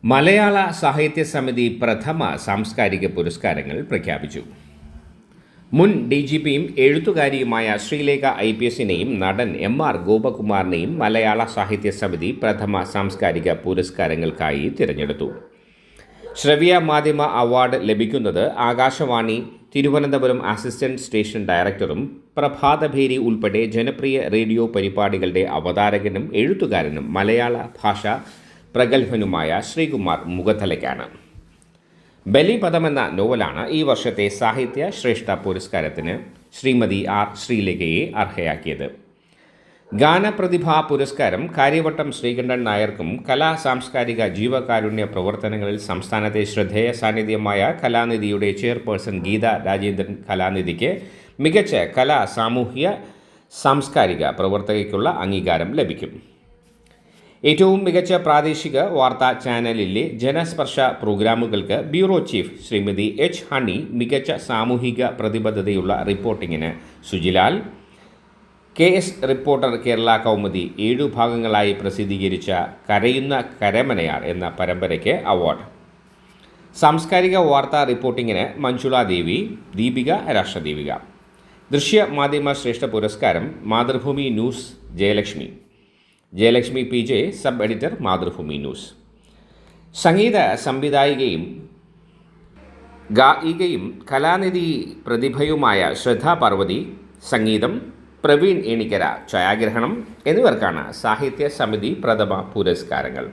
മലയാള സാഹിത്യ സമിതി പ്രഥമ സാംസ്കാരിക പുരസ്കാരങ്ങൾ പ്രഖ്യാപിച്ചു. മുൻ DGPയും എഴുത്തുകാരിയുമായ ശ്രീലേഖ IPSനെയും നടൻ MR ഗോപകുമാറിനെയും മലയാള സാഹിത്യ സമിതി പ്രഥമ സാംസ്കാരിക പുരസ്കാരങ്ങൾക്കായി തിരഞ്ഞെടുത്തു. ശ്രവ്യ മാധ്യമ അവാർഡ് ലഭിക്കുന്നത് ആകാശവാണി തിരുവനന്തപുരം അസിസ്റ്റന്റ് സ്റ്റേഷൻ ഡയറക്ടറും പ്രഭാതഭേരി ഉൾപ്പെടെ ജനപ്രിയ റേഡിയോ പരിപാടികളുടെ അവതാരകനും എഴുത്തുകാരനും മലയാള ഭാഷ പ്രഗത്ഭനുമായ ശ്രീകുമാർ മുഖത്തലയ്ക്കാണ്. ബലിപദം എന്ന നോവലാണ് ഈ വർഷത്തെ സാഹിത്യ ശ്രേഷ്ഠ പുരസ്കാരത്തിന് ശ്രീമതി R ശ്രീലേഖയെ അർഹയാക്കിയത്. ഗാനപ്രതിഭാ പുരസ്കാരം കാര്യവട്ടം ശ്രീകണ്ഠൻ നായർക്കും കലാ സാംസ്കാരിക ജീവകാരുണ്യ പ്രവർത്തനങ്ങളിൽ സംസ്ഥാനത്തെ ശ്രദ്ധേയ സാന്നിധ്യമായ കലാനിധിയുടെ ചെയർപേഴ്സൺ ഗീത രാജേന്ദ്രൻ കലാനിധിക്ക് മികച്ച കലാ സാമൂഹ്യ സാംസ്കാരിക പ്രവർത്തകയ്ക്കുള്ള അംഗീകാരം ലഭിക്കും. ഏറ്റവും മികച്ച പ്രാദേശിക വാർത്താ ചാനലിലെ ജനസ്പർശ പ്രോഗ്രാമുകൾക്ക് bureau chief Shrimati H Honey, മികച്ച സാമൂഹിക പ്രതിബദ്ധതയുള്ള റിപ്പോർട്ടിങ്ങിന് സുജിലാൽ, KS റിപ്പോർട്ടർ കേരള കൗമുദി 7 ഭാഗങ്ങളായി പ്രസിദ്ധീകരിച്ച കരയുന്ന കരമനയാർ എന്ന പരമ്പരയ്ക്ക് അവാർഡ്. സാംസ്കാരിക വാർത്താ റിപ്പോർട്ടിങ്ങിന് മഞ്ജുള ദേവി, ദീപിക രാഷ്ട്രദീപിക. ദൃശ്യ മാധ്യമ ശ്രേഷ്ഠ പുരസ്കാരം Mathrubhumi news Jayalakshmi PJ, sub editor Mathrubhumi news. സംഗീത സംവിധായികയും ഗായികയും കലാനിധി പ്രതിഭയുമായ ശ്രദ്ധ പാർവതി, സംഗീതം പ്രവീൺ ഏണിക്കര, ഛായാഗ്രഹണം എന്നിവർക്കാണ് സാഹിത്യ സമിതി പ്രഥമ പുരസ്കാരങ്ങൾ.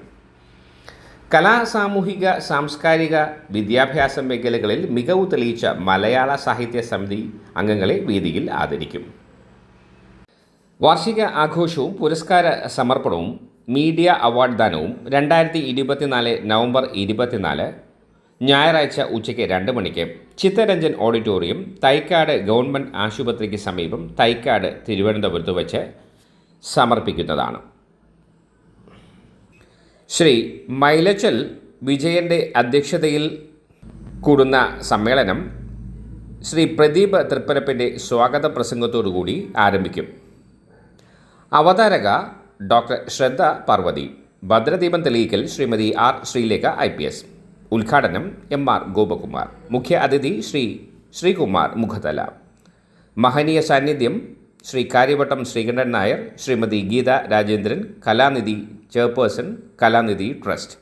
കലാ സാമൂഹിക സാംസ്കാരിക വിദ്യാഭ്യാസ മേഖലകളിൽ മികവ് തെളിയിച്ച മലയാള സാഹിത്യ സമിതി അംഗങ്ങളെ വേദിയിൽ ആദരിക്കും. വാർഷിക ആഘോഷവും പുരസ്കാര സമർപ്പണവും മീഡിയ അവാർഡ് ദാനവും 2024 നവംബർ 24 ഞായറാഴ്ച ഉച്ചയ്ക്ക് 2 മണിക്ക് ചിത്തരഞ്ജൻ ഓഡിറ്റോറിയം, തൈക്കാട് ഗവൺമെൻറ് ആശുപത്രിക്ക് സമീപം, തൈക്കാട്, തിരുവനന്തപുരത്ത് വച്ച് സമർപ്പിക്കുന്നതാണ്. ശ്രീ മൈലച്ചൽ വിജയൻ്റെ അധ്യക്ഷതയിൽ കൂടുന്ന സമ്മേളനം ശ്രീ പ്രദീപ് തൃപ്പരപ്പിൻ്റെ സ്വാഗത പ്രസംഗത്തോടുകൂടി ആരംഭിക്കും. അവതാരക ഡോക്ടർ ശ്രദ്ധ പാർവതി. ഭദ്രദീപം തെളിയിക്കൽ ശ്രീമതി R ശ്രീലേഖ IPS. ഉദ്ഘാടനം MR ഗോപകുമാർ. മുഖ്യ അതിഥി ശ്രീകുമാർ മുഖത്തല. മഹനീയ സാന്നിധ്യം ശ്രീ കാര്യവട്ടം ശ്രീകണ്ഠൻ നായർ, ശ്രീമതി ഗീത രാജേന്ദ്രൻ, കലാനിധി ചെയർപേഴ്സൺ, കലാനിധി ട്രസ്റ്റ്.